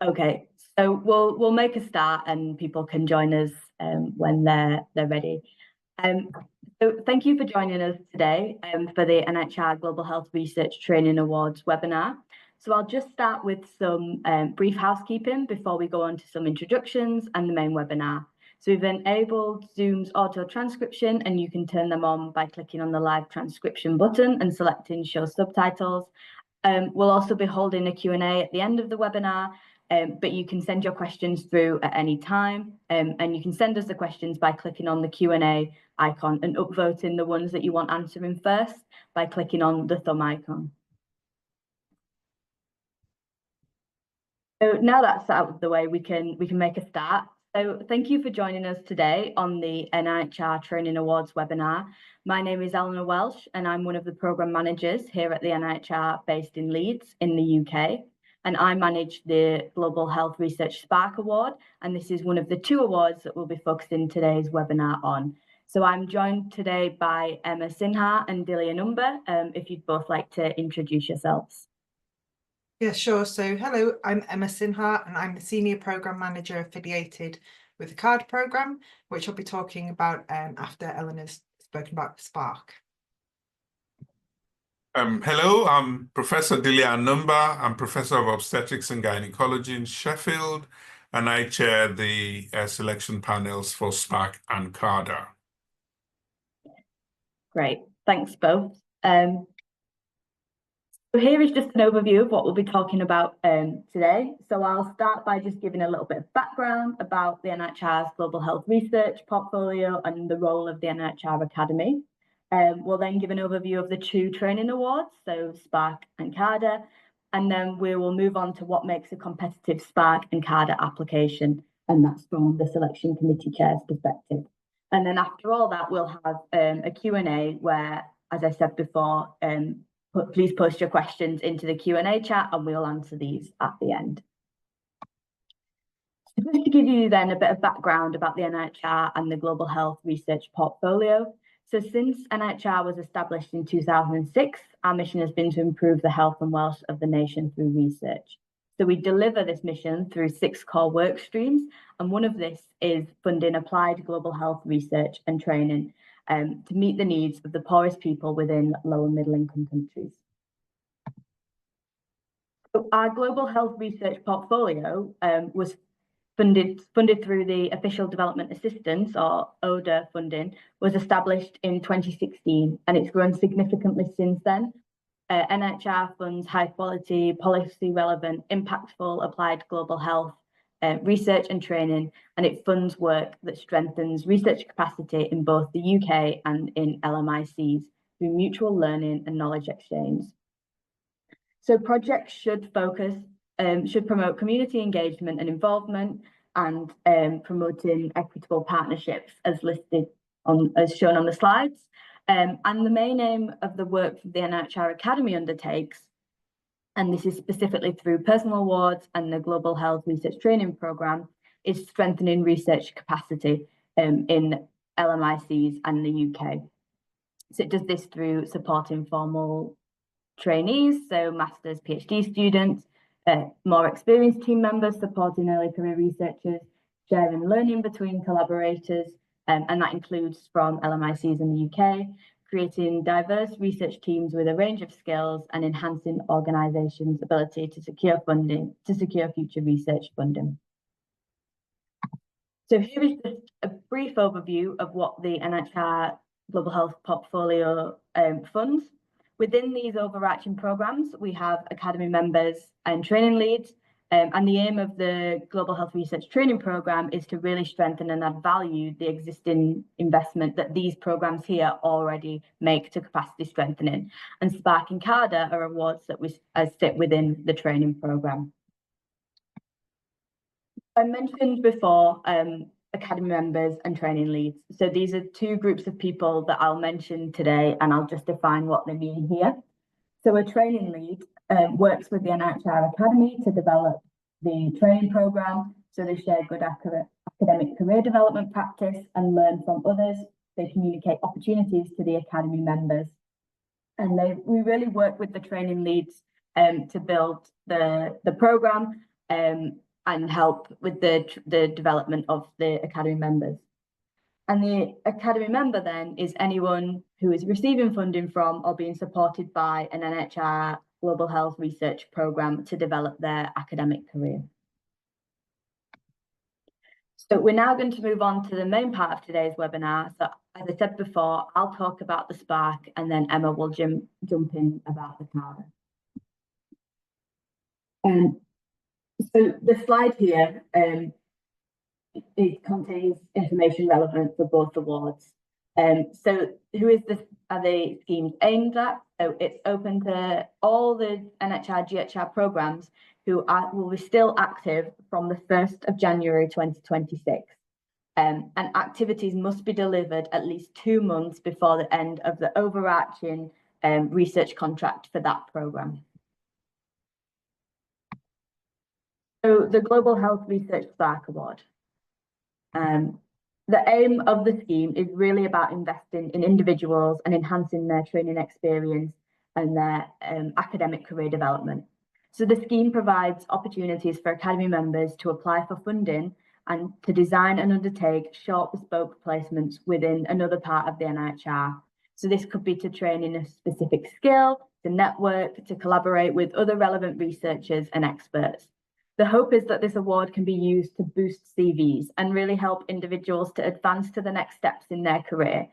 Okay, so we'll make a start and people can join us when they're ready. So thank you for joining us today for the NIHR Global Health Research Training Awards webinar. So I'll just start with some brief housekeeping before we go on to some introductions and the main webinar. So we've enabled Zoom's auto transcription, and you can turn them on by clicking on the live transcription button and selecting show subtitles. We'll also be holding a Q&A at the end of the webinar, but you can send your questions through at any time, and you can send us the questions by clicking on the Q&A icon and upvoting the ones that you want answering first by clicking on the thumb icon. So now that's out of the way, we can make a start. So thank you for joining us today on the NIHR Training Awards webinar. My name is Eleanor Welsh, and I'm one of the programme managers here at the NIHR based in Leeds in the UK. And I manage the Global Health Research SPARC Award, and this is one of the 2 awards that we'll be focusing today's webinar on. So I'm joined today by Emma Sinha and Dilia Number, if you'd both like to introduce yourselves. Yeah, sure. So hello, I'm Emma Sinha, and I'm the Senior Programme Manager affiliated with the CADA programme, which I'll be talking about after Eleanor's spoken about SPARC. Hello, I'm Professor Dilia Number. I'm Professor of Obstetrics and Gynecology in Sheffield, and I chair the selection panels for SPARC and CADA. Great, thanks both. So here is just an overview of what we'll be talking about today. So I'll start by just giving a little bit of background about the NIHR's Global Health Research portfolio and the role of the NIHR Academy. We'll then give an overview of the 2 training awards, so SPARC and CADA, and then we will move on to what makes a competitive SPARC and CADA application, and that's from the selection committee chair's perspective. And then after all that, we'll have a Q&A where, as I said before, please post your questions into the Q&A chat and we'll answer these at the end. So just to give you then a bit of background about the NIHR and the Global Health Research portfolio. So since NIHR was established in 2006, our mission has been to improve the health and wealth of the nation through research. So we deliver this mission through 6 core work streams, and one of this is funding applied global health research and training to meet the needs of the poorest people within low and middle income countries. So our global health research portfolio was funded through the Official Development Assistance, or ODA funding, was established in 2016, and it's grown significantly since then. NIHR funds high quality, policy relevant, impactful applied global health research and training, and it funds work that strengthens research capacity in both the UK and in LMICs through mutual learning and knowledge exchange. So projects should promote community engagement and involvement, and promoting equitable partnerships as shown on the slides. And the main aim of the work the NIHR Academy undertakes, and this is specifically through personal awards and the Global Health Research Training Programme, is strengthening research capacity in LMICs and the UK. So it does this through supporting formal trainees, so masters, PhD students, more experienced team members supporting early career researchers, sharing learning between collaborators, and that includes from LMICs in the UK, creating diverse research teams with a range of skills and enhancing organisations' ability to secure funding, to secure future research funding. So here is just a brief overview of what the NIHR Global Health portfolio funds. Within these overarching programmes, we have Academy members and training leads, and the aim of the Global Health Research Training Programme is to really strengthen and add value the existing investment that these programmes here already make to capacity strengthening. And SPARC and CADA are awards that sit within the training programme. I mentioned before Academy members and training leads. So these are 2 groups of people that I'll mention today, and I'll just define what they mean here. So a training lead works with the NIHR Academy to develop the training programme, so they share good academic career development practice and learn from others. They communicate opportunities to the Academy members, and we really work with the training leads to build the programme and help with the development of the Academy members. And the Academy member then is anyone who is receiving funding from or being supported by an NIHR Global Health Research Programme to develop their academic career. So we're now going to move on to the main part of today's webinar. So as I said before, I'll talk about the SPARC and then Emma will jump in about the CADA. So the slide here, it contains information relevant for both awards. So who is this? Are the schemes aimed at? So it's open to all the NIHR GHR programs who will be still active from the 1st of January 2026. And activities must be delivered at least 2 months before the end of the overarching research contract for that program. So the Global Health Research SPARC Award. The aim of the scheme is really about investing in individuals and enhancing their training experience and their academic career development. So the scheme provides opportunities for Academy members to apply for funding and to design and undertake short bespoke placements within another part of the NIHR. So this could be to train in a specific skill, to network, to collaborate with other relevant researchers and experts. The hope is that this award can be used to boost CVs and really help individuals to advance to the next steps in their career.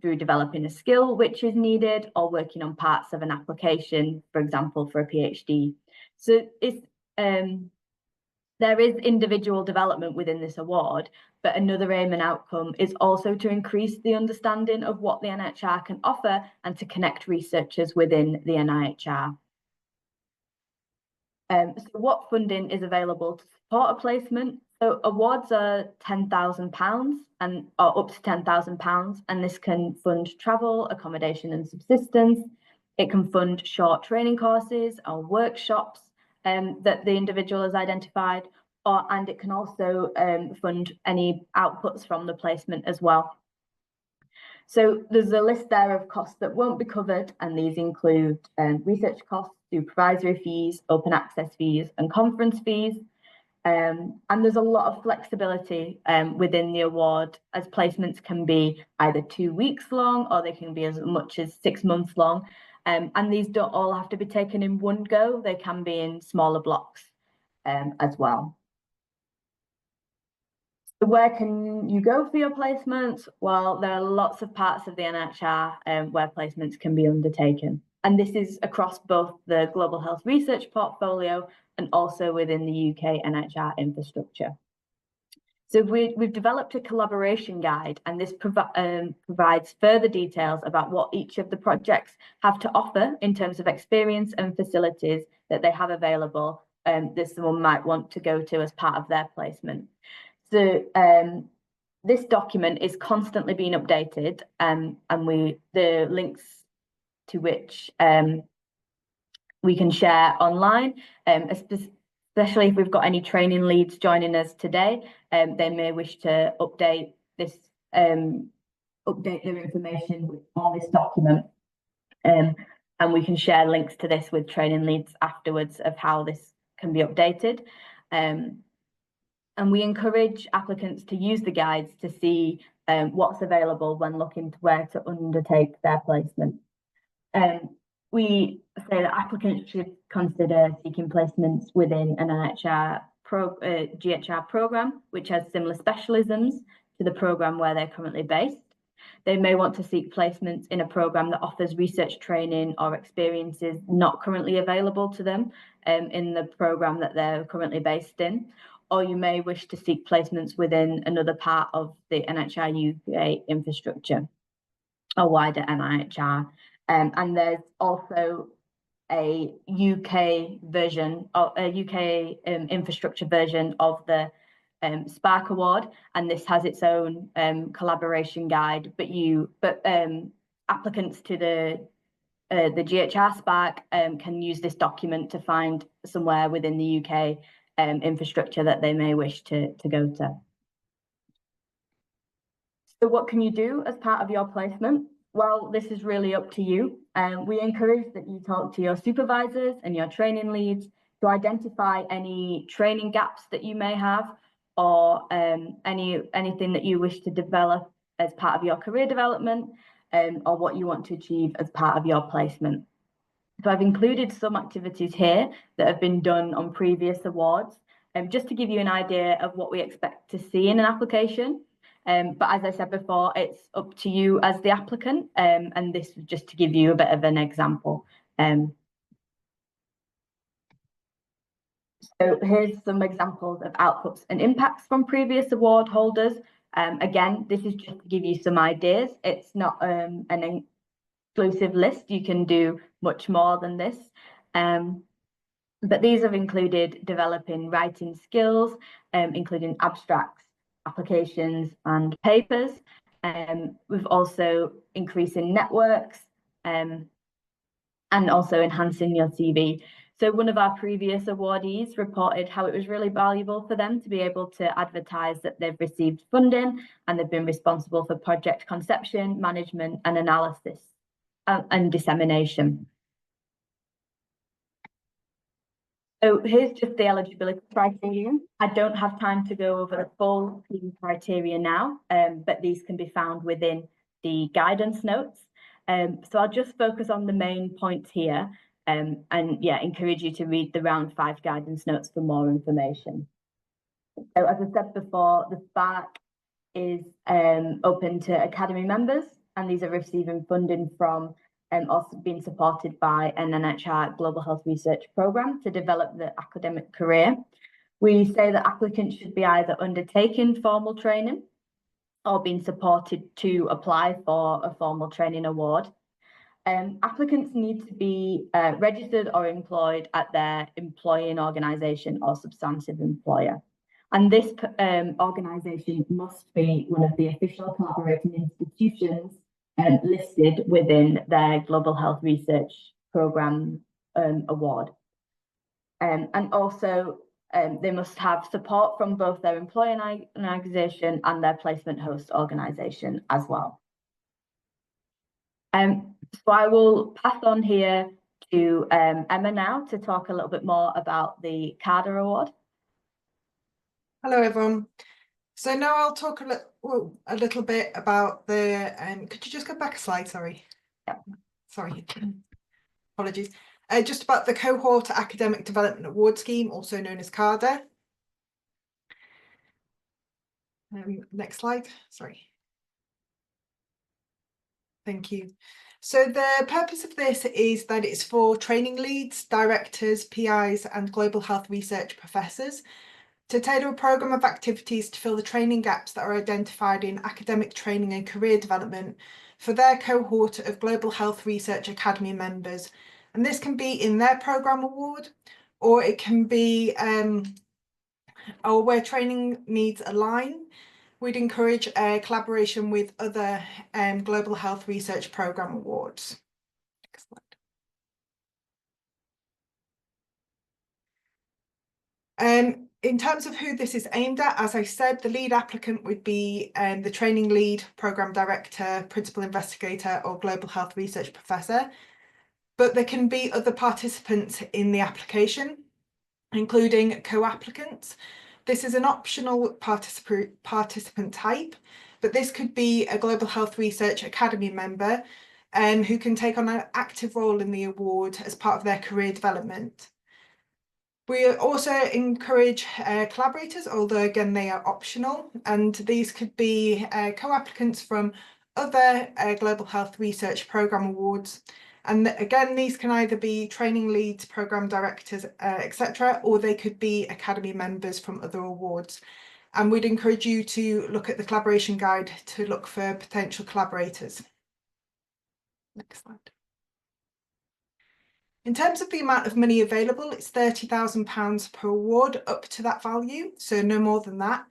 Through developing a skill which is needed or working on parts of an application, for example, for a PhD. So there is individual development within this award, but another aim and outcome is also to increase the understanding of what the NIHR can offer and to connect researchers within the NIHR. So what funding is available to support a placement? So awards are £10,000 or up to £10,000, and this can fund travel, accommodation and subsistence. It can fund short training courses or workshops that the individual has identified, and it can also fund any outputs from the placement as well. So there's a list there of costs that won't be covered, and these include research costs, supervisory fees, open access fees, and conference fees. And there's a lot of flexibility within the award, as placements can be either 2 weeks long or they can be as much as 6 months long. And these don't all have to be taken in one go. They can be in smaller blocks as well. So where can you go for your placements? Well, there are lots of parts of the NIHR where placements can be undertaken. And this is across both the Global Health Research portfolio and also within the UK NIHR infrastructure. So we've developed a collaboration guide, and this provides further details about what each of the projects have to offer in terms of experience and facilities that they have available that someone might want to go to as part of their placement. So this document is constantly being updated, and the links to which we can share online, especially if we've got any training leads joining us today. They may wish to update this, update their information on this document, and we can share links to this with training leads afterwards of how this can be updated. And we encourage applicants to use the guides to see what's available when looking to where to undertake their placement. We say that applicants should consider seeking placements within an NIHR GHR program, which has similar specialisms to the program where they're currently based. They may want to seek placements in a program that offers research training or experiences not currently available to them in the program that they're currently based in. Or you may wish to seek placements within another part of the NIHR UK infrastructure or wider NIHR. And there's also a UK version, or a UK infrastructure version of the SPARC Award, and this has its own collaboration guide. But applicants to the GHR SPARC can use this document to find somewhere within the UK infrastructure that they may wish to go to. So what can you do as part of your placement? Well, this is really up to you. We encourage that you talk to your supervisors and your training leads to identify any training gaps that you may have, or anything that you wish to develop as part of your career development, or what you want to achieve as part of your placement. So I've included some activities here that have been done on previous awards, just to give you an idea of what we expect to see in an application. But as I said before, it's up to you as the applicant, and this was just to give you a bit of an example. So here's some examples of outputs and impacts from previous award holders. Again, this is just to give you some ideas. It's not an exclusive list. You can do much more than this. But these have included developing writing skills, including abstracts, applications, and papers. We've also increasing networks, and also enhancing your CV. So one of our previous awardees reported how it was really valuable for them to be able to advertise that they've received funding and they've been responsible for project conception, management, and analysis, and dissemination. So here's just the eligibility criteria. I don't have time to go over the full criteria now, but these can be found within the guidance notes. So I'll just focus on the main points here, and yeah, encourage you to read the round 5 guidance notes for more information. So as I said before, the SPARC is open to academy members, and these are receiving funding from also being supported by an NIHR Global Health Research Programme to develop the academic career. We say that applicants should be either undertaking formal training or being supported to apply for a formal training award. Applicants need to be registered or employed at their employing organisation or substantive employer. And this organisation must be one of the official collaborating institutions listed within their Global Health Research Programme award. And also, they must have support from both their employing organisation and their placement host organisation as well. So I will pass on here to Emma now to talk a little bit more about the CADA award. Hello, everyone. So now I'll talk a little bit about the, could you just go back a slide, sorry? Yeah. Sorry, apologies. Just about the Cohort Academic Development Award Scheme, also known as CADA. Next slide, sorry. Thank you. So the purpose of this is that it's for training leads, directors, PIs, and global health research professors to tailor a programme of activities to fill the training gaps that are identified in academic training and career development for their cohort of Global Health Research Academy members. And this can be in their programme award, or it can be or where training needs align. We'd encourage collaboration with other Global Health Research Programme awards. Next slide. In terms of who this is aimed at, as I said, the lead applicant would be the training lead, programme director, principal investigator, or global health research professor. But there can be other participants in the application, including co-applicants. This is an optional participant type, but this could be a Global Health Research Academy member who can take on an active role in the award as part of their career development. We also encourage collaborators, although again they are optional, and these could be co-applicants from other Global Health Research Programme awards. And again, these can either be training leads, programme directors, etc., or they could be academy members from other awards. And we'd encourage you to look at the collaboration guide to look for potential collaborators. Next slide. In terms of the amount of money available, it's £30,000 per award up to that value, so no more than that.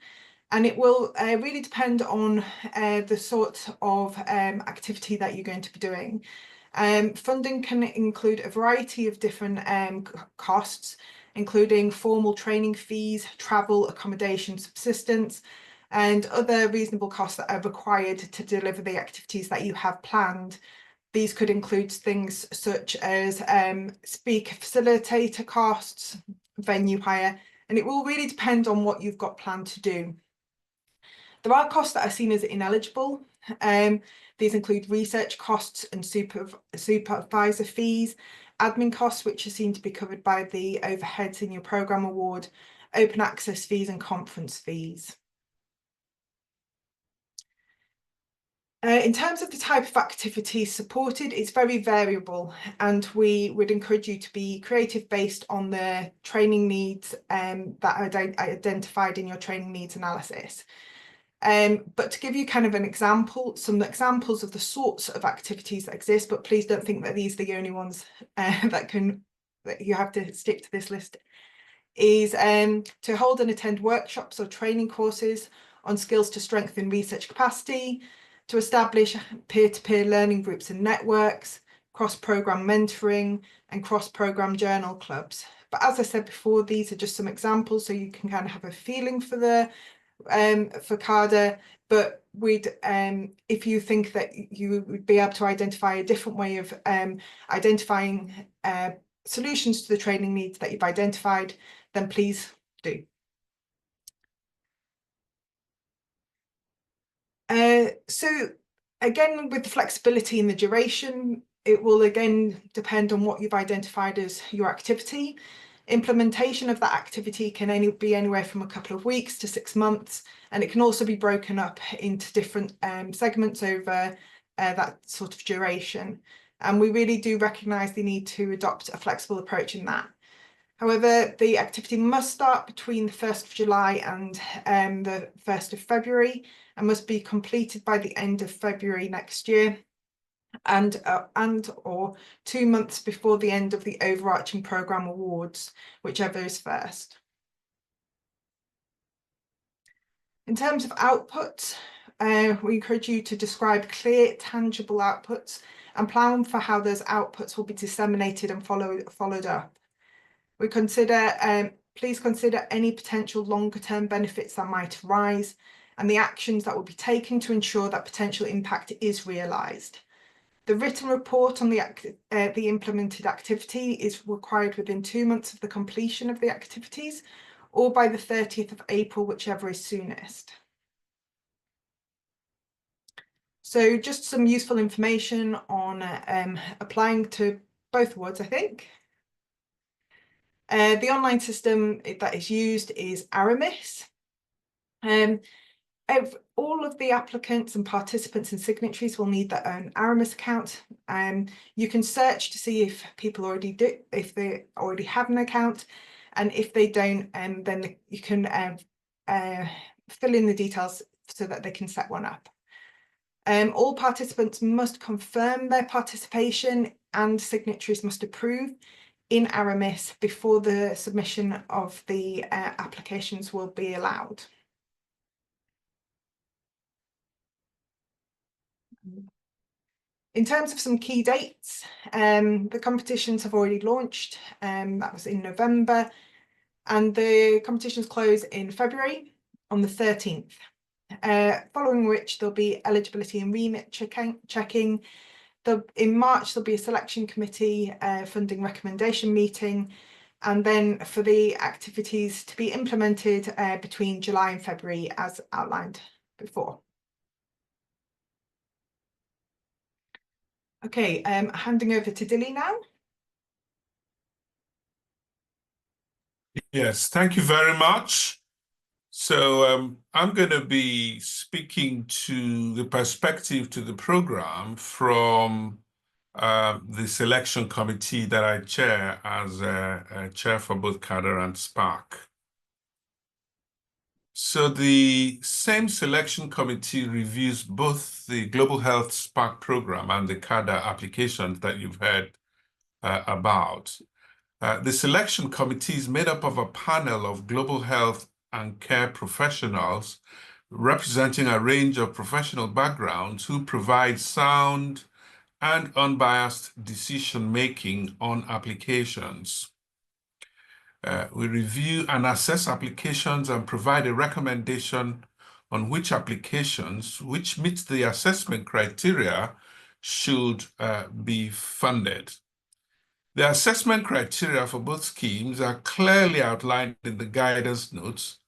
And it will really depend on the sort of activity that you're going to be doing. Funding can include a variety of different costs, including formal training fees, travel, accommodation, subsistence, and other reasonable costs that are required to deliver the activities that you have planned. These could include things such as speaker facilitator costs, venue hire, and it will really depend on what you've got planned to do. There are costs that are seen as ineligible. These include research costs and supervisor fees, admin costs, which are seen to be covered by the overheads in your programme award, open access fees and conference fees. In terms of the type of activities supported, it's very variable, and we would encourage you to be creative based on the training needs that are identified in your training needs analysis. But to give you kind of an example, some examples of the sorts of activities that exist, but please don't think that these are the only ones that you have to stick to this list, is to hold and attend workshops or training courses on skills to strengthen research capacity, to establish peer-to-peer learning groups and networks, cross-programme mentoring, and cross-programme journal clubs. But as I said before, these are just some examples, so you can kind of have a feeling for the for CADA. But we'd if you think that you would be able to identify a different way of identifying solutions to the training needs that you've identified, then please do. So again, with the flexibility in the duration, it will again depend on what you've identified as your activity. Implementation of that activity can be anywhere from a couple of weeks to 6 months, and it can also be broken up into different segments over that sort of duration. And we really do recognise the need to adopt a flexible approach in that. However, the activity must start between the 1st of July and the 1st of February, and must be completed by the end of February next year, and or 2 months before the end of the overarching programme awards, whichever is first. In terms of output, we encourage you to describe clear, tangible outputs and plan for how those outputs will be disseminated and followed up. We please consider any potential longer term benefits that might arise and the actions that will be taken to ensure that potential impact is realised. The written report on the implemented activity is required within 2 months of the completion of the activities, or by the 30th of April, whichever is soonest. So just some useful information on applying to both awards, I think. The online system that is used is Aramis. All of the applicants and participants and signatories will need their own Aramis account. You can search to see if people if they already have an account, and if they don't, then you can fill in the details so that they can set one up. All participants must confirm their participation, and signatories must approve in Aramis before the submission of the applications will be allowed. In terms of some key dates, the competitions have already launched. That was in November, and the competitions close in February on the 13th. Following which there'll be eligibility and remit checking. In March there'll be a selection committee funding recommendation meeting, and then for the activities to be implemented between July and February as outlined before. Okay, handing over to Dilly now. Yes, thank you very much. So I'm going to be speaking to the perspective to the program from the selection committee that I chair as a chair for both CADA and SPARC. So the same selection committee reviews both the Global Health SPARC program and the CADA applications that you've heard about. The selection committee is made up of a panel of global health and care professionals representing a range of professional backgrounds who provide sound and unbiased decision-making on applications. We review and assess applications and provide a recommendation on which applications, which meet the assessment criteria, should be funded. The assessment criteria for both schemes are clearly outlined in the guidance notes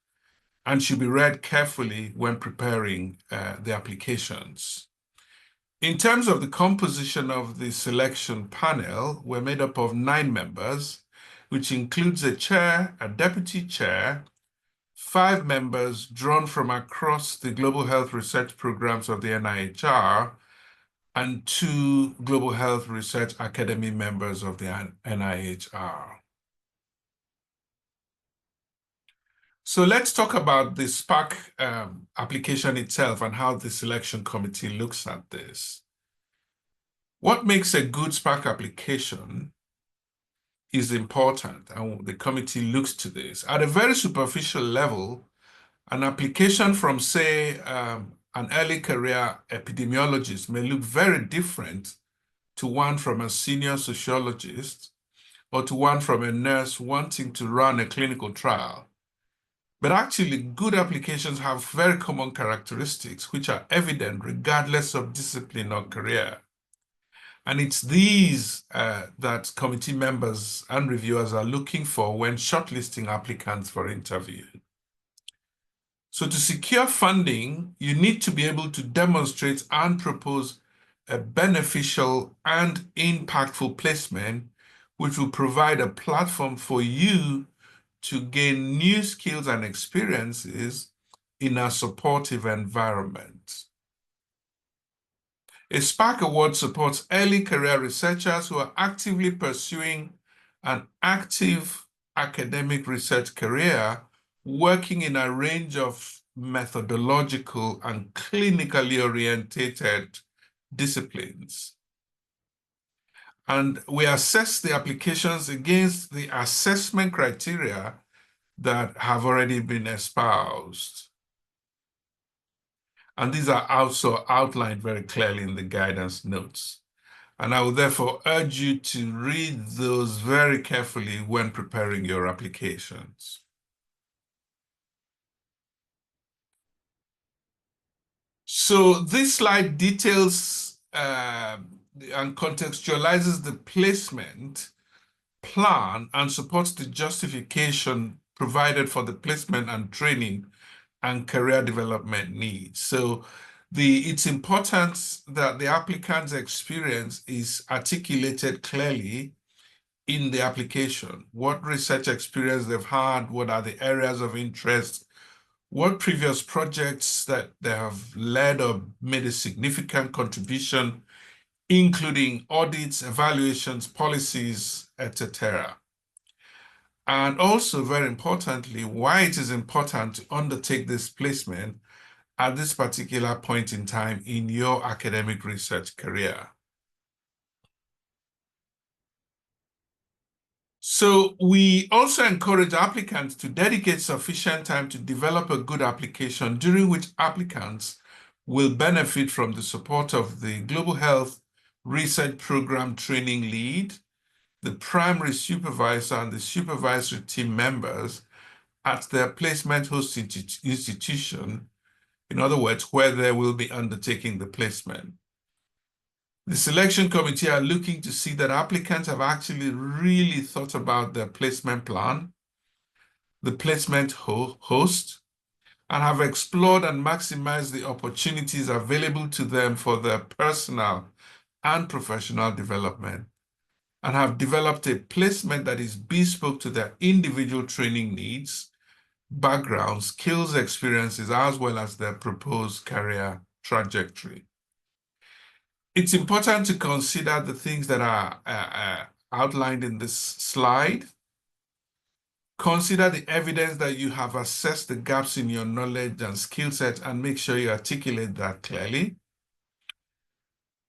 and should be read carefully when preparing the applications. In terms of the composition of the selection panel, we're made up of 9 members, which includes a chair, a deputy chair, 5 members drawn from across the global health research programs of the NIHR, and 2 Global Health Research Academy members of the NIHR. So let's talk about the SPARC application itself and how the selection committee looks at this. What makes a good SPARC application is important, and the committee looks to this. At a very superficial level, an application from, say, an early career epidemiologist may look very different to one from a senior sociologist or to one from a nurse wanting to run a clinical trial. But actually, good applications have very common characteristics which are evident regardless of discipline or career. And it's these that committee members and reviewers are looking for when shortlisting applicants for interview. So to secure funding, you need to be able to demonstrate and propose a beneficial and impactful placement, which will provide a platform for you to gain new skills and experiences in a supportive environment. A SPARC award supports early career researchers who are actively pursuing an active academic research career, working in a range of methodological and clinically oriented disciplines. And we assess the applications against the assessment criteria that have already been espoused. And these are also outlined very clearly in the guidance notes. And I would therefore urge you to read those very carefully when preparing your applications. So this slide details and contextualizes the placement plan and supports the justification provided for the placement and training and career development needs. So it's important that the applicant's experience is articulated clearly in the application. What research experience they've had, what are the areas of interest, what previous projects that they have led or made a significant contribution, including audits, evaluations, policies, etc. And also, very importantly, why it is important to undertake this placement at this particular point in time in your academic research career. So we also encourage applicants to dedicate sufficient time to develop a good application, during which applicants will benefit from the support of the Global Health Research Program Training Lead, the primary supervisor, and the supervisory team members at their placement host institution, in other words, where they will be undertaking the placement. The selection committee are looking to see that applicants have actually really thought about their placement plan, the placement host, and have explored and maximized the opportunities available to them for their personal and professional development, and have developed a placement that is bespoke to their individual training needs, background, skills, experiences, as well as their proposed career trajectory. It's important to consider the things that are outlined in this slide. Consider the evidence that you have assessed the gaps in your knowledge and skill set, and make sure you articulate that clearly,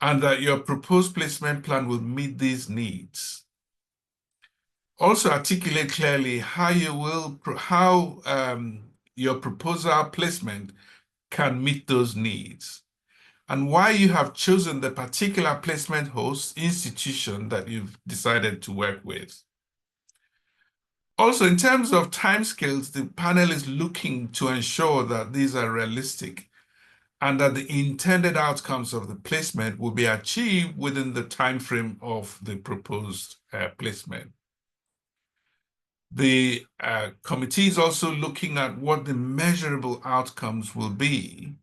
and that your proposed placement plan will meet these needs. Also articulate clearly how your proposal placement can meet those needs, and why you have chosen the particular placement host institution that you've decided to work with. Also, in terms of timescales, the panel is looking to ensure that these are realistic and that the intended outcomes of the placement will be achieved within the time frame of the proposed placement. The committee is also looking at what the measurable outcomes will be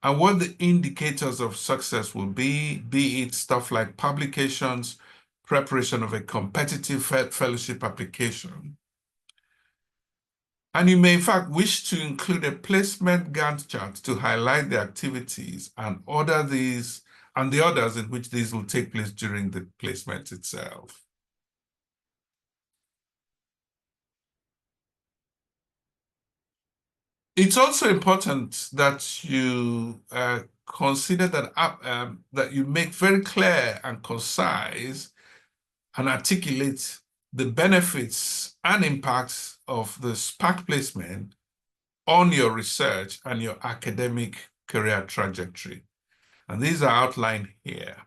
and what the indicators of success will be it stuff like publications, preparation of a competitive fellowship application. And you may in fact wish to include a placement Gantt chart to highlight the activities and the others in which these will take place during the placement itself. It's also important that you consider that you make very clear and concise and articulate the benefits and impacts of the SPARC placement on your research and your academic career trajectory. And these are outlined here.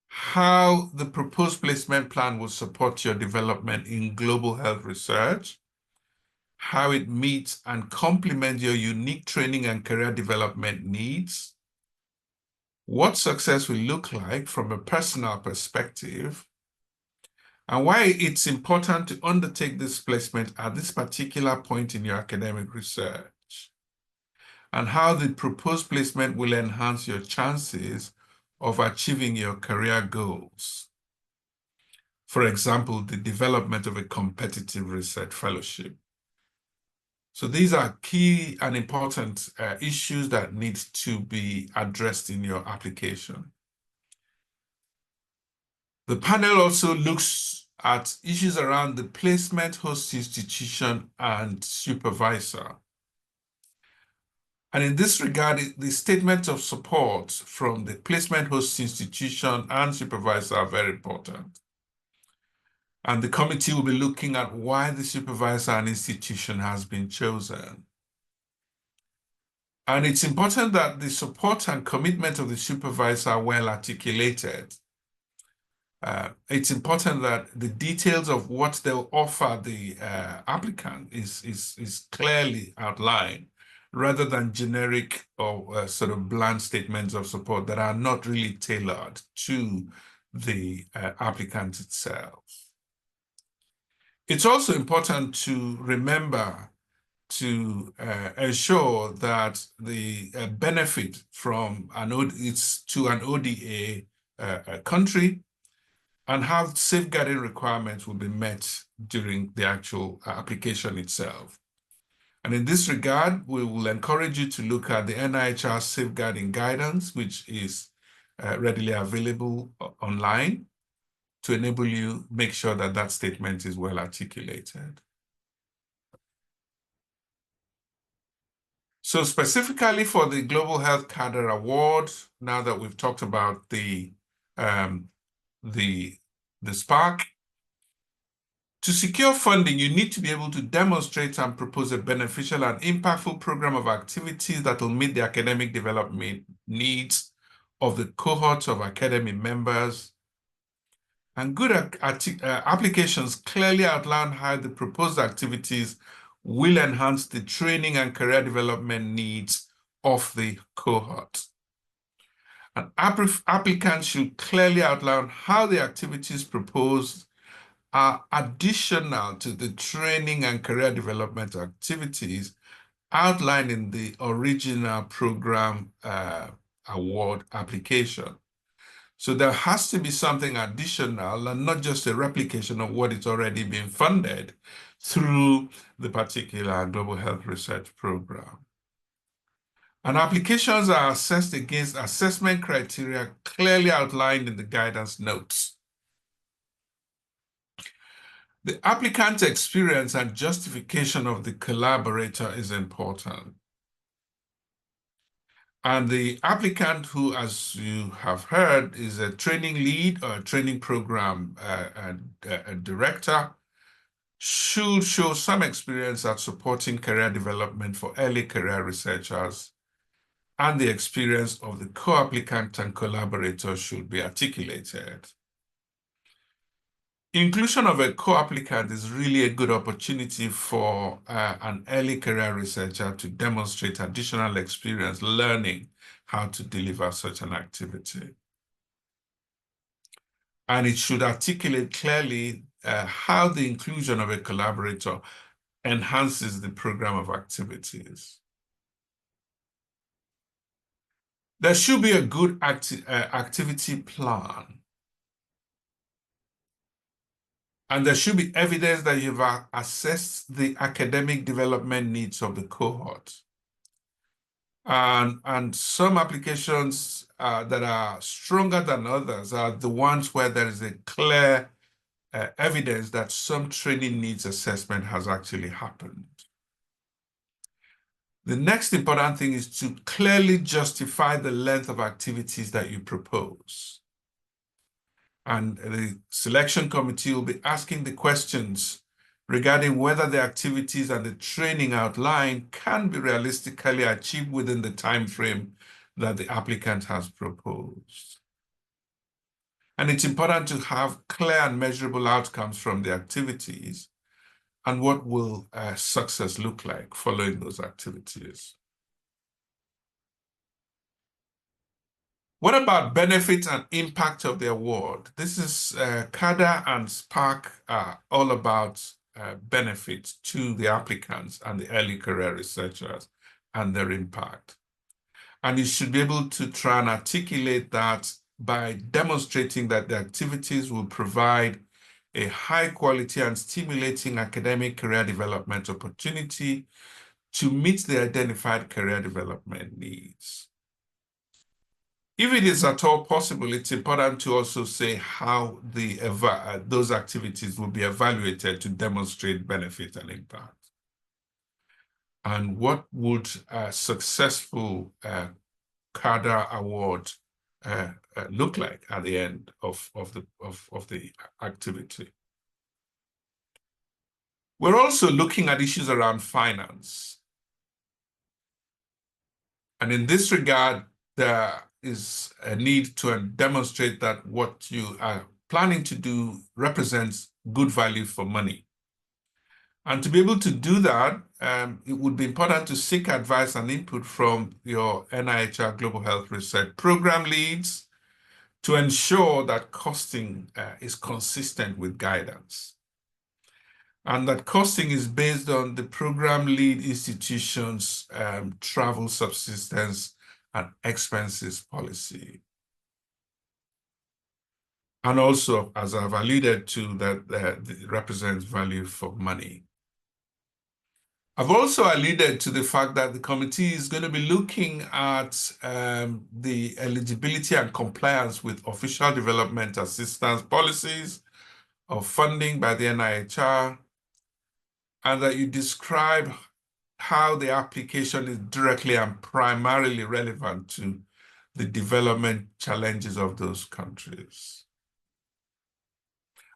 How the proposed placement plan will support your development in global health research, how it meets and complements your unique training and career development needs, what success will look like from a personal perspective, and why it's important to undertake this placement at this particular point in your academic research, and how the proposed placement will enhance your chances of achieving your career goals. For example, the development of a competitive research fellowship. So these are key and important issues that need to be addressed in your application. The panel also looks at issues around the placement host institution and supervisor. And in this regard, the statement of support from the placement host institution and supervisor are very important. And the committee will be looking at why the supervisor and institution has been chosen. And it's important that the support and commitment of the supervisor are well articulated. It's important that the details of what they'll offer the applicant is clearly outlined, rather than generic or sort of bland statements of support that are not really tailored to the applicant itself. It's also important to remember to ensure that the benefit from an ODA country and how safeguarding requirements will be met during the actual application itself. And in this regard, we will encourage you to look at the NIHR safeguarding guidance, which is readily available online, to enable you make sure that that statement is well articulated. So specifically for the Global Health CADA Award, now that we've talked about the SPARC, to secure funding, you need to be able to demonstrate and propose a beneficial and impactful program of activities that will meet the academic development needs of the cohorts of academy members. And good applications clearly outline how the proposed activities will enhance the training and career development needs of the cohort. And applicants should clearly outline how the activities proposed are additional to the training and career development activities outlined in the original program award application. So there has to be something additional and not just a replication of what is already being funded through the particular global health research program. And applications are assessed against assessment criteria clearly outlined in the guidance notes. The applicant's experience and justification of the collaborator is important. And the applicant, who, as you have heard, is a training lead or a training program a director, should show some experience at supporting career development for early career researchers, and the experience of the co-applicant and collaborator should be articulated. Inclusion of a co-applicant is really a good opportunity for an early career researcher to demonstrate additional experience learning how to deliver such an activity. And it should articulate clearly how the inclusion of a collaborator enhances the program of activities. There should be a good activity plan. And there should be evidence that you've assessed the academic development needs of the cohort. And some applications that are stronger than others are the ones where there is a clear evidence that some training needs assessment has actually happened. The next important thing is to clearly justify the length of activities that you propose. And the selection committee will be asking the questions regarding whether the activities and the training outlined can be realistically achieved within the time frame that the applicant has proposed. And it's important to have clear and measurable outcomes from the activities and what will success look like following those activities. What about benefits and impact of the award? This is CADA and SPARC are all about benefits to the applicants and the early career researchers and their impact. And you should be able to try and articulate that by demonstrating that the activities will provide a high quality and stimulating academic career development opportunity to meet the identified career development needs. If it is at all possible, it's important to also say how those activities will be evaluated to demonstrate benefit and impact. And what would a successful CADA award look like at the end of the activity? We're also looking at issues around finance. And in this regard, there is a need to demonstrate that what you are planning to do represents good value for money. And to be able to do that, it would be important to seek advice and input from your NIHR Global Health Research Program leads to ensure that costing is consistent with guidance. And that costing is based on the program lead institution's travel subsistence and expenses policy. And also, as I've alluded to, that it represents value for money. I've also alluded to the fact that the committee is going to be looking at the eligibility and compliance with official development assistance policies of funding by the NIHR, and that you describe how the application is directly and primarily relevant to the development challenges of those countries,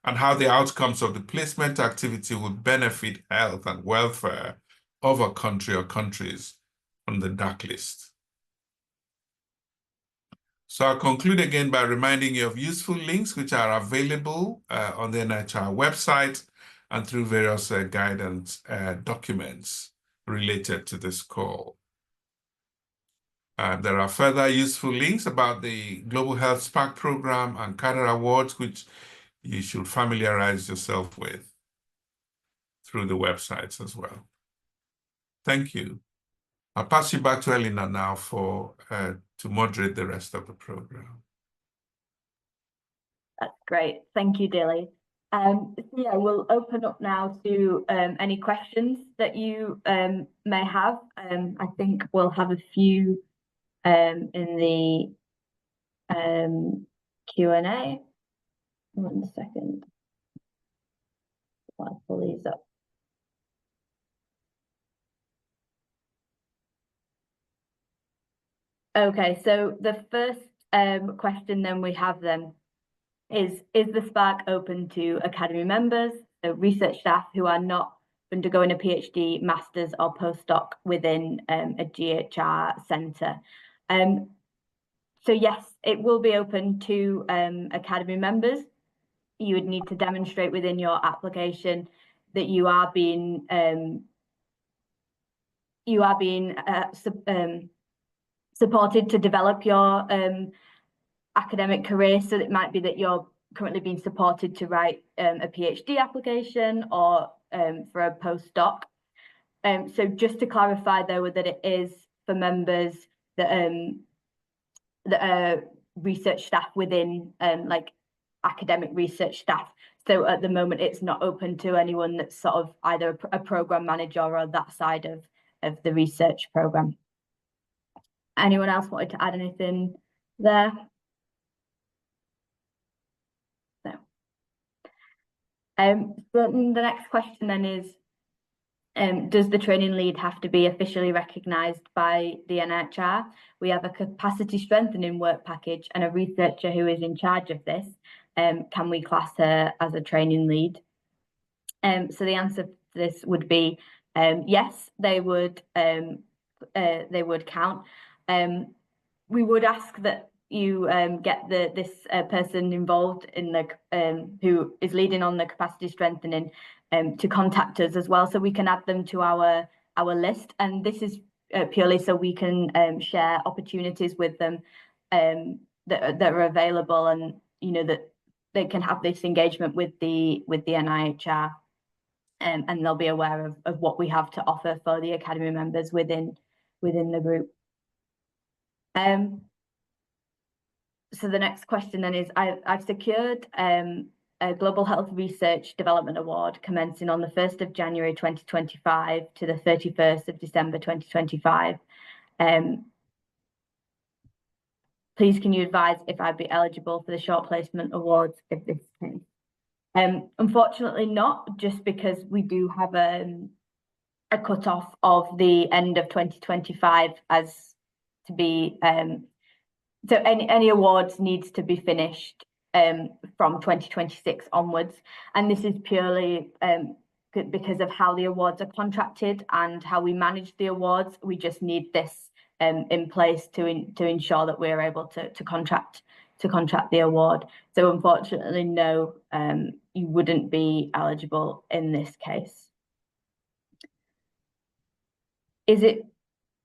and how the outcomes of the placement activity will benefit health and welfare of a country or countries on the dark list. So I'll conclude again by reminding you of useful links which are available on the NIHR website and through various guidance documents related to this call. There are further useful links about the Global Health SPARC program and CADA awards, which you should familiarize yourself with through the websites as well. Thank you. I'll pass you back to Elena now to moderate the rest of the program. That's great. Thank you, Dilly. So yeah, we'll open up now to any questions that you may have. I think we'll have a few in the Q&A. 1 second. I'll pull these up. Okay, so the first question then we have then is the SPARC open to Academy members, so research staff who are not undergoing a PhD, master's or postdoc within a GHR centre? So yes, it will be open to Academy members. you would need to demonstrate within your application that you are being supported to develop your academic career. So it might be that you're currently being supported to write a PhD application or for a postdoc. So just to clarify though, that it is for members that are research staff within like academic research staff. So at the moment, it's not open to anyone that's sort of either a program manager or that side of the research program. Anyone else wanted to add anything there? No. But the next question then is, does the training lead have to be officially recognised by the NIHR? We have a capacity strengthening work package and a researcher who is in charge of this. Can we class her as a training lead? So the answer to this would be yes, they would count. We would ask that you get this person involved in the who is leading on the capacity strengthening to contact us as well, so we can add them to our list. And this is purely so we can share opportunities with them that are available, and you know that they can have this engagement with the NIHR, and they'll be aware of what we have to offer for the academy members within the group. So the next question then is, I've secured a Global Health Research Development Award commencing on the 1st of January 2025 to the 31st of December 2025. Please can you advise if I'd be eligible for the short placement awards if this is the case? Unfortunately not, just because we do have a cut-off of the end of 2025 as to be, so any awards needs to be finished from 2026 onwards. And this is purely because of how the awards are contracted and how we manage the awards. We just need this in place to ensure that we're able to contract the award. So unfortunately, no, you wouldn't be eligible in this case. Is it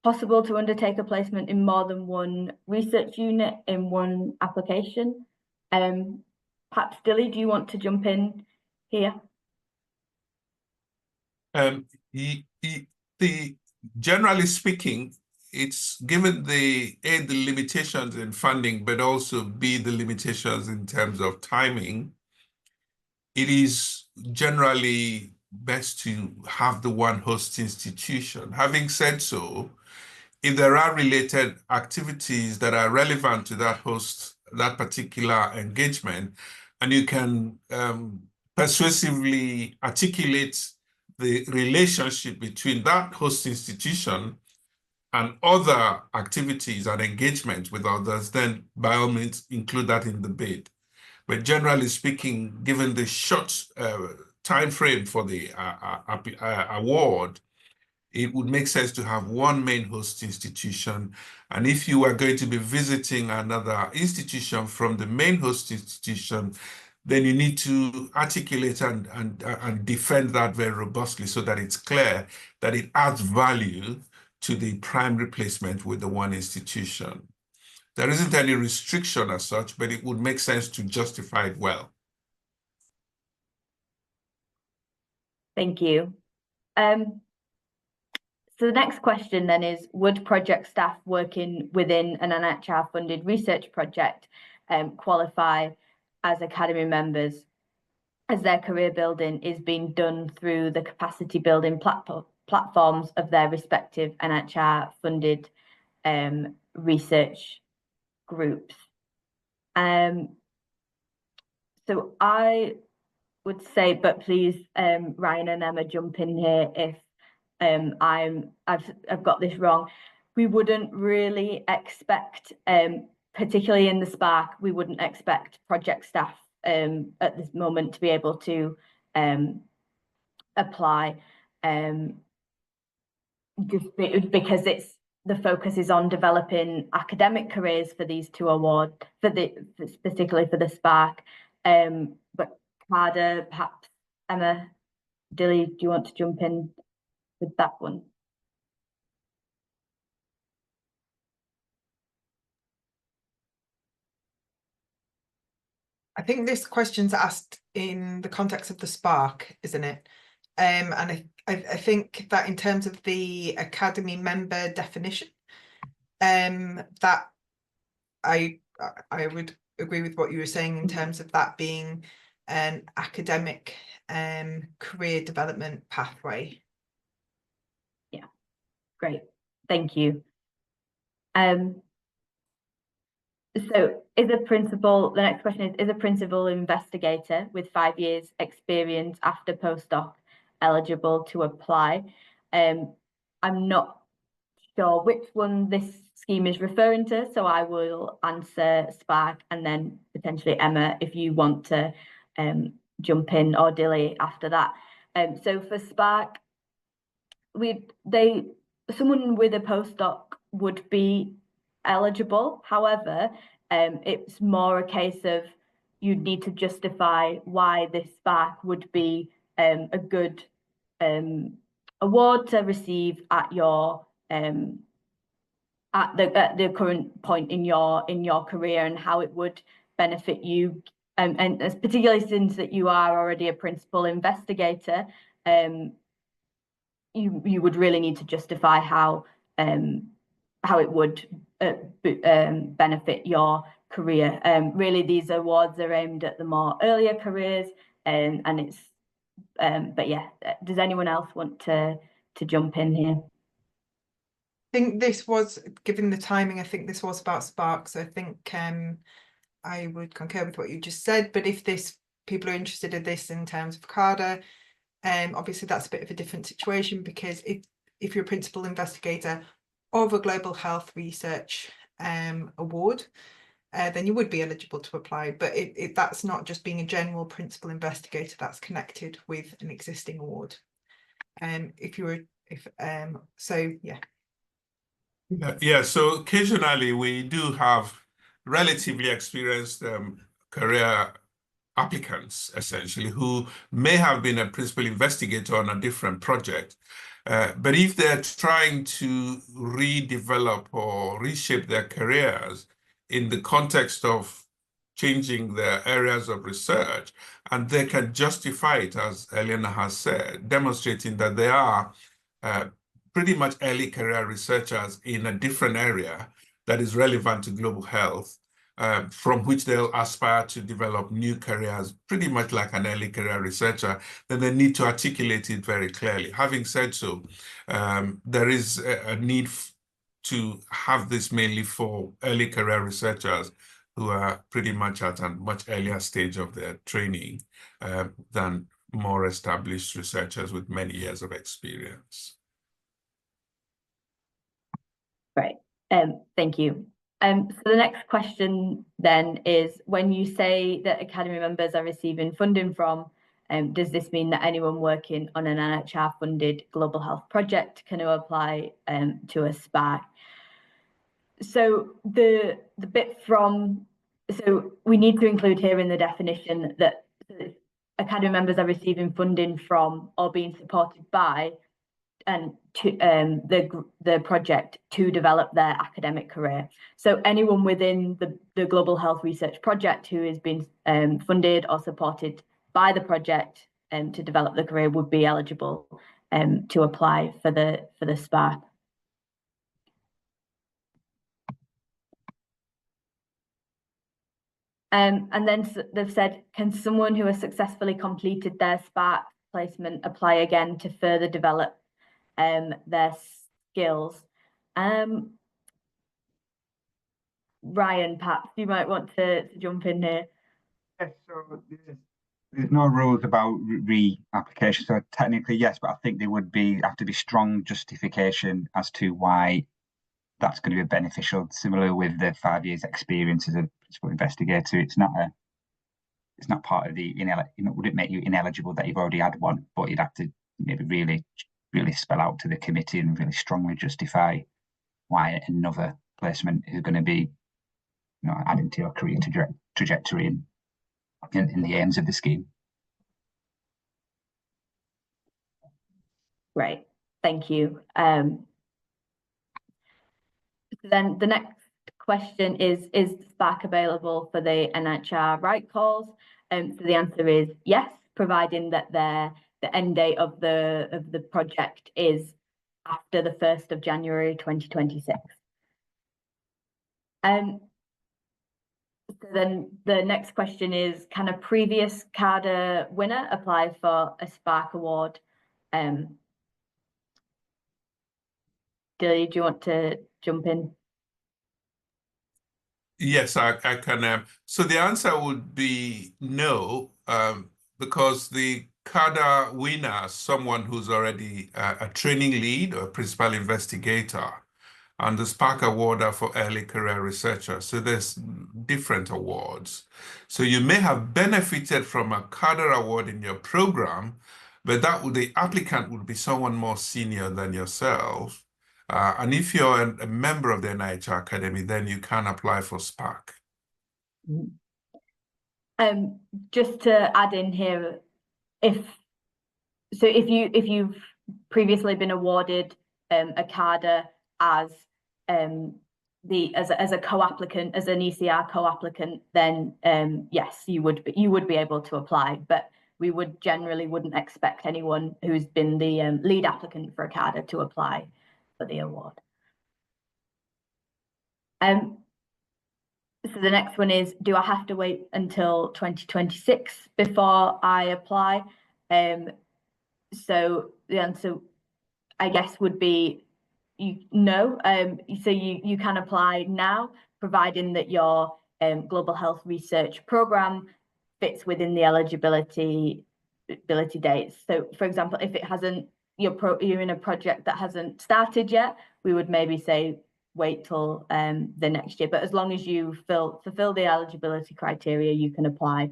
possible to undertake a placement in more than one research unit in one application? Perhaps Dilly, do you want to jump in here? Generally speaking, it's given the limitations in funding, but also B, the limitations in terms of timing, it is generally best to have the one host institution. Having said so, if there are related activities that are relevant to that host, that particular engagement, and you can persuasively articulate the relationship between that host institution and other activities and engagements with others, then by all means include that in the bid. But generally speaking, given the short time frame for the award, it would make sense to have one main host institution. And if you are going to be visiting another institution from the main host institution, then you need to articulate and defend that very robustly so that it's clear that it adds value to the primary placement with the one institution. There isn't any restriction as such, but it would make sense to justify it well. Thank you. So the next question then is, would project staff working within an NIHR-funded research project qualify as academy members, as their career building is being done through the capacity building platforms of their respective NIHR-funded research groups? So I would say, but please, Ryan and Emma, jump in here if I've got this wrong. We wouldn't really expect, particularly in the SPARC, we wouldn't expect project staff at this moment to be able to apply, just because the focus is on developing academic careers for these two awards, particularly for the SPARC. But CADA, perhaps Emma, Dilly, do you want to jump in with that one? I think this question's asked in the context of the SPARC, isn't it? And I think that in terms of the Academy member definition, that I would agree with what you were saying in terms of that being an academic career development pathway. Yeah, great, thank you. So the next question is a principal investigator with 5 years experience after postdoc eligible to apply? I'm not sure which one this scheme is referring to, so I will answer SPARC, and then potentially Emma, if you want to jump in, or Dilly after that. So for SPARC, someone with a postdoc would be eligible. However, it's more a case of you need to justify why this SPARC would be a good award to receive at your at the current point in your career, and how it would benefit you, and particularly since that you are already a principal investigator, you would really need to justify how it would benefit your career. Really, these awards are aimed at the more earlier careers, and it's but yeah, does anyone else want to jump in here? I think this was, given the timing, I think this was about SPARC, so I think I would concur with what you just said. But if people are interested in this in terms of CADA, obviously that's a bit of a different situation, because if you're a principal investigator of a global health research award, then you would be eligible to apply. But that's not just being a general principal investigator, that's connected with an existing award. So yeah. Yeah, so occasionally we do have relatively experienced career applicants, essentially, who may have been a principal investigator on a different project. But if they're trying to redevelop or reshape their careers in the context of changing their areas of research, and they can justify it, as Elena has said, demonstrating that they are pretty much early career researchers in a different area that is relevant to global health, from which they'll aspire to develop new careers, pretty much like an early career researcher, then they need to articulate it very clearly. Having said so, there is a need to have this mainly for early career researchers who are pretty much at a much earlier stage of their training than more established researchers with many years of experience. Right, thank you. So the next question then is, when you say that Academy members are receiving funding from, does this mean that anyone working on an NIHR funded global health project can apply to a SPARC? So the bit from, so we need to include here in the definition that Academy members are receiving funding from or being supported by and to the project to develop their academic career. So anyone within the Global Health Research Project who is being funded or supported by the project to develop the career would be eligible to apply for the SPARC. And then they've said, can someone who has successfully completed their SPARC placement apply again to further develop their skills? Ryan, perhaps you might want to jump in here. Yes, so there's no rules about re-application. So technically, yes, but I think there would have to be strong justification as to why that's going to be beneficial. Similar with the 5 years experience as a principal investigator, it's not part of the wouldn't make you ineligible that you've already had one, but you'd have to maybe really spell out to the committee and really strongly justify why another placement is going to be, adding to your career trajectory in the aims of the scheme. Great, thank you. Then the next question is SPARC available for the NIHR right calls? So the answer is yes, providing that the end date of the project is after the 1st of January 2026. So then the next question is, can a previous CADA winner apply for a SPARC award? Dilly, do you want to jump in? Yes, I can. So the answer would be no, because the CADA winner is someone who's already a training lead or principal investigator, and the SPARC award are for early career researchers. So there's different awards. So you may have benefited from a CADA award in your program, but the applicant would be someone more senior than yourself. And if you're a member of the NIHR Academy, then you can apply for SPARC. Just to add in here, if you've previously been awarded a CADA as a co-applicant, as an ECR co-applicant, then yes, you would be able to apply, but we wouldn't expect anyone who's been the lead applicant for a CADA to apply for the award. So the next one is, do I have to wait until 2026 before I apply? So the answer, I guess, would be no. So you can apply now, providing that your global health research program fits within the eligibility dates. So, for example, if it hasn't, you're in a project that hasn't started yet, we would maybe say wait till the next year. But as long as you fulfill the eligibility criteria, you can apply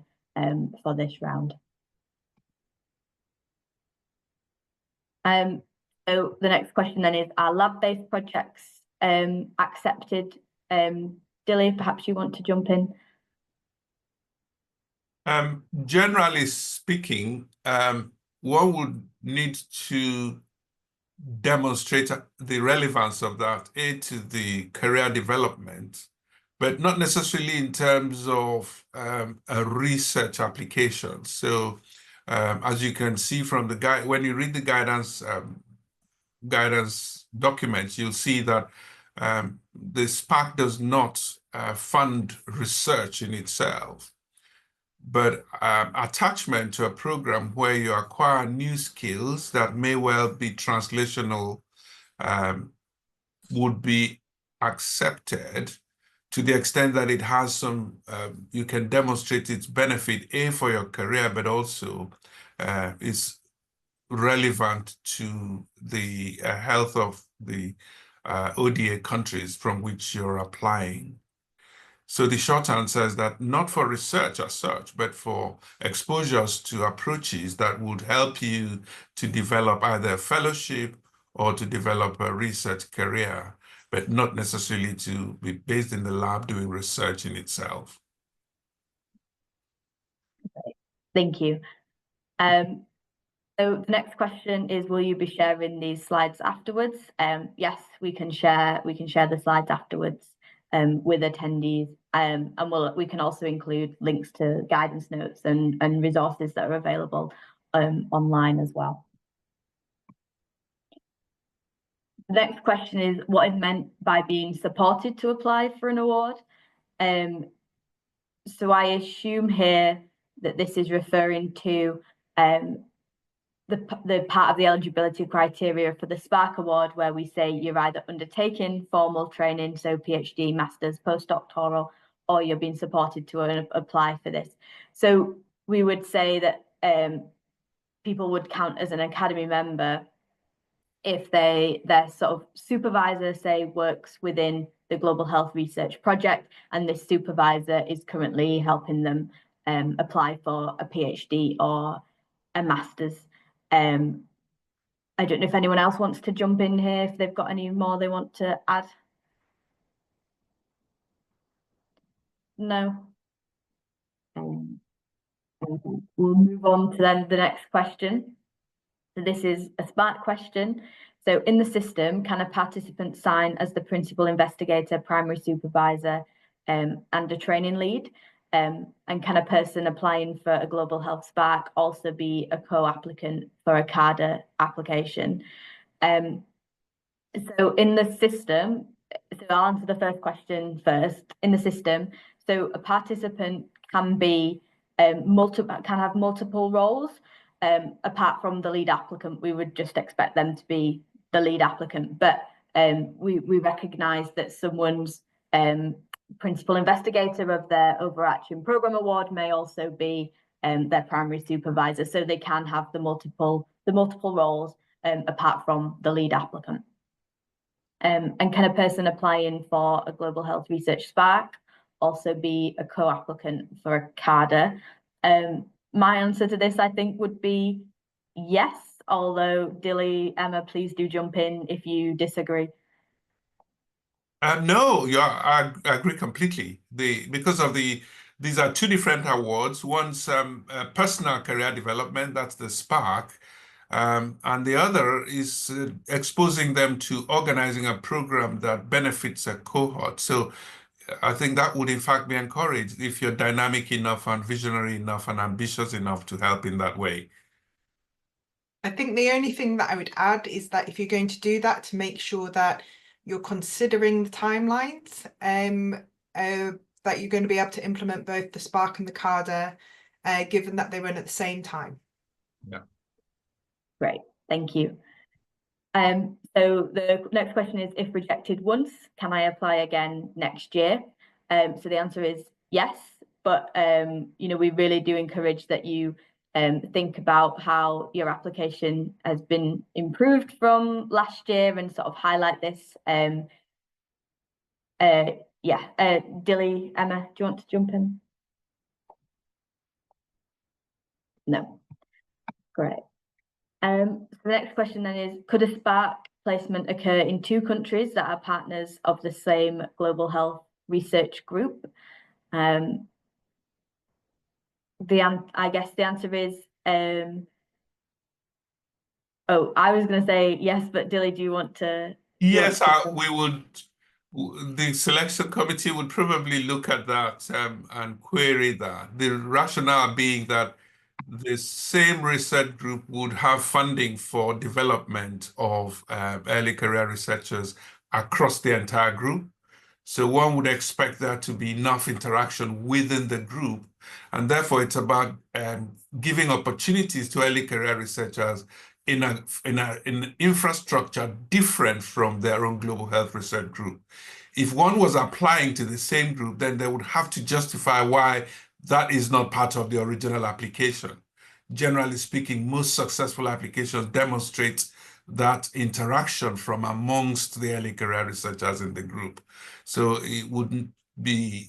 for this round. So the next question then is, are lab-based projects accepted? Dilly, perhaps you want to jump in. Generally speaking, one would need to demonstrate the relevance of that to the career development, but not necessarily in terms of a research application. So as you can see from the guide, when you read the guidance documents, you'll see that the SPARC does not fund research in itself, but attachment to a program where you acquire new skills that may well be translational would be accepted to the extent that it has some, you can demonstrate its benefit, for your career, but also is relevant to the health of the ODA countries from which you're applying. So the short answer is that not for research as such, but for exposures to approaches that would help you to develop either a fellowship or to develop a research career, but not necessarily to be based in the lab doing research in itself. Thank you. So the next question is, will you be sharing these slides afterwards? Yes, we can share the slides afterwards with attendees, and we can also include links to guidance notes and resources that are available online as well. The next question is, what is meant by being supported to apply for an award? So I assume here that this is referring to the part of the eligibility criteria for the SPARC award, where we say you're either undertaking formal training, so PhD, master's, postdoctoral, or you're being supported to apply for this. So we would say that people would count as an academy member if their sort of supervisor, say, works within the Global Health Research Project, and this supervisor is currently helping them apply for a PhD or a master's. I don't know if anyone else wants to jump in here, if they've got any more they want to add. No. We'll move on to then the next question. So this is a SPARC question. So in the system, can a participant sign as the principal investigator, primary supervisor, and a training lead? And can a person applying for a global health SPARC also be a co-applicant for a CADA application? So in the system, so I'll answer the first question first. In the system, so a participant can be can have multiple roles. Apart from the lead applicant, we would just expect them to be the lead applicant. But we recognise that someone's principal investigator of their overarching programme award may also be their primary supervisor, so they can have the multiple roles apart from the lead applicant. And can a person applying for a global health research SPARC also be a co-applicant for a CADA? My answer to this, I think, would be yes, although Dilly, Emma, please do jump in if you disagree. No, I agree completely. These are two different awards. One's personal career development, that's the SPARC, and the other is exposing them to organizing a program that benefits a cohort. So I think that would in fact be encouraged if you're dynamic enough and visionary enough and ambitious enough to help in that way. I think the only thing that I would add is that if you're going to do that, to make sure that you're considering the timelines, that you're going to be able to implement both the SPARC and the CADA, given that they run at the same time. Yeah. Great, thank you. So the next question is, if rejected once, can I apply again next year? So the answer is yes, but we really do encourage that you think about how your application has been improved from last year and sort of highlight this. Dilly, Emma, do you want to jump in? No. Great. So the next question then is, could a SPARC placement occur in two countries that are partners of the same global health research group? I guess the answer is, I was going to say yes, but Dilly, do you want to? Yes, the selection committee would probably look at that and query that. The rationale being that the same research group would have funding for development of early career researchers across the entire group. So one would expect there to be enough interaction within the group. And therefore, it's about giving opportunities to early career researchers in an infrastructure different from their own global health research group. If one was applying to the same group, then they would have to justify why that is not part of the original application. Generally speaking, most successful applications demonstrate that interaction from amongst the early career researchers in the group. So it wouldn't be,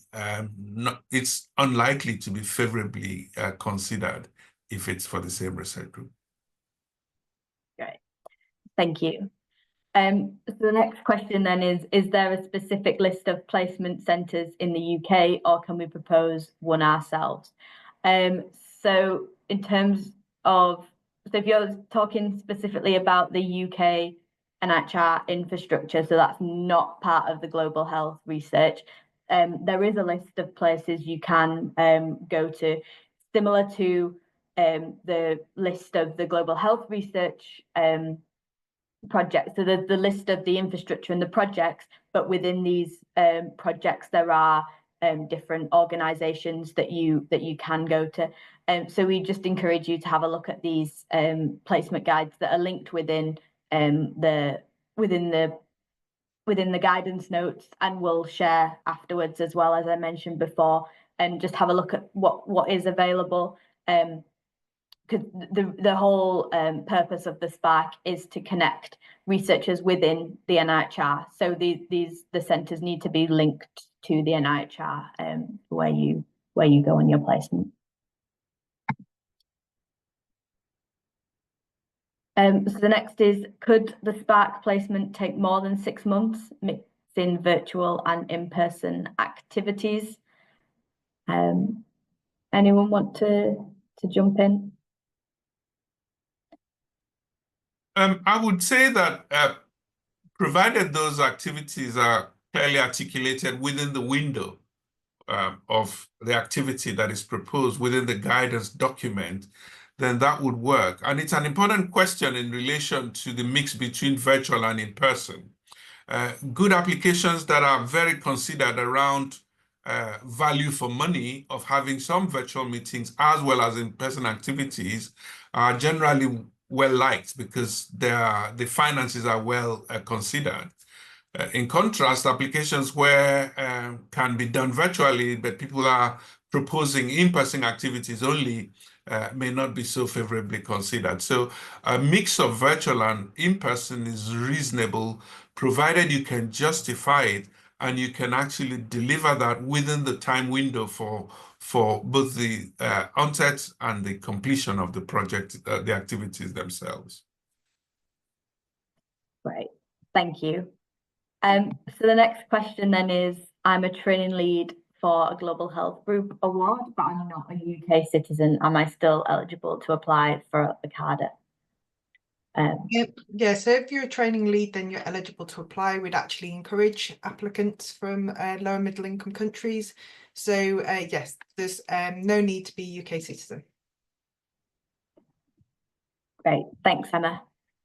it's unlikely to be favorably considered if it's for the same research group. Great, thank you. So the next question then is there a specific list of placement centres in the UK, or can we propose one ourselves? So in terms of, so if you're talking specifically about the UK NIHR infrastructure, so that's not part of the global health research, there is a list of places you can go to, similar to the list of the global health research projects. So the list of the infrastructure and the projects, but within these projects there are different organizations that you can go to. So we just encourage you to have a look at these placement guides that are linked within the guidance notes, and we'll share afterwards as well, as I mentioned before, and just have a look at what is available. Because the whole purpose of the SPARC is to connect researchers within the NIHR. So the centres need to be linked to the NIHR where you go on your placement. So the next is, could the SPARC placement take more than 6 months, mixing virtual and in-person activities? Anyone want to jump in? I would say that provided those activities are clearly articulated within the window of the activity that is proposed within the guidance document, then that would work. And it's an important question in relation to the mix between virtual and in-person. Good applications that are very considered around value for money of having some virtual meetings as well as in-person activities are generally well liked because the finances are well considered. In contrast, applications where can be done virtually, but people are proposing in-person activities only may not be so favorably considered. So a mix of virtual and in-person is reasonable, provided you can justify it and you can actually deliver that within the time window for both the onset and the completion of the project, the activities themselves. Great, thank you. So the next question then is, I'm a training lead for a Global Health Group award, but I'm not a UK citizen. Am I still eligible to apply for the CADA? Yeah, so if you're a training lead, then you're eligible to apply. We'd actually encourage applicants from lower middle income countries. So yes, there's no need to be UK citizen. Great, thanks, Emma.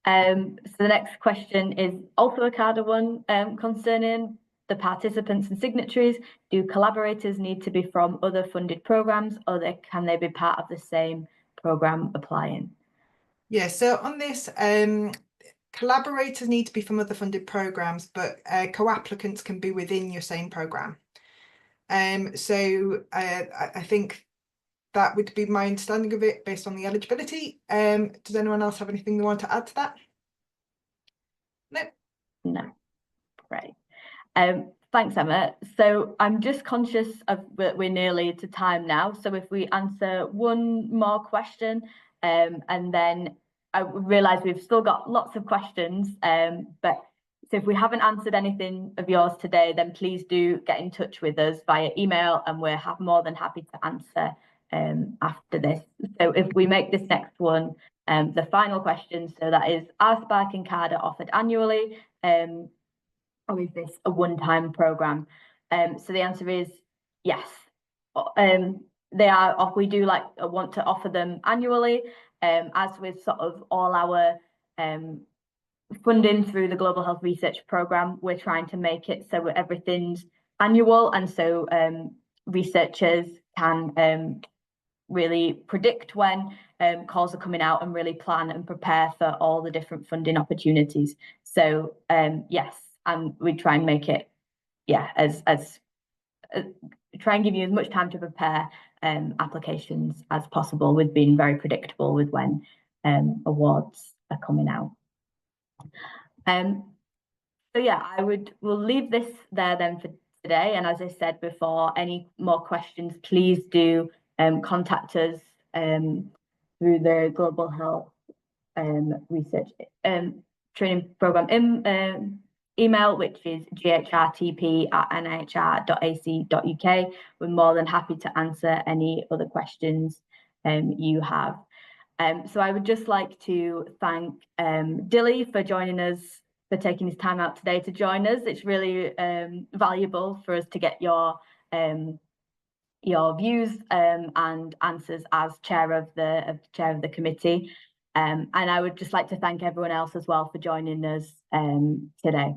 So the next question is also a CADA one concerning the participants and signatories. Do collaborators need to be from other funded programs, or can they be part of the same program applying? Yeah, so on this, collaborators need to be from other funded programs, but co-applicants can be within your same program. So I think that would be my understanding of it based on the eligibility. Does anyone else have anything they want to add to that? No. No. Great. Thanks, Emma. So I'm just conscious of we're nearly to time now. So if we answer one more question, and then I realise we've still got lots of questions, but so if we haven't answered anything of yours today, then please do get in touch with us via email, and we're more than happy to answer after this. So if we make this next one the final question, so that is, are SPARC and CADA offered annually, or is this a one-time program? So the answer is yes. They are. We do want to offer them annually, as with sort of all our funding through the Global Health Research Programme. We're trying to make it so everything's annual, and so researchers can really predict when calls are coming out and really plan and prepare for all the different funding opportunities. So yes, and we try and make it, try and give you as much time to prepare applications as possible, with being very predictable with when awards are coming out. So yeah, we'll leave this there then for today. And as I said before, any more questions, please do contact us through the Global Health Research Training Programme email, which is ghrtp@nihr.ac.uk. We're more than happy to answer any other questions you have. So I would just like to thank Dilly for joining us, for taking his time out today to join us. It's really valuable for us to get your views and answers as chair of the committee. And I would just like to thank everyone else as well for joining us today.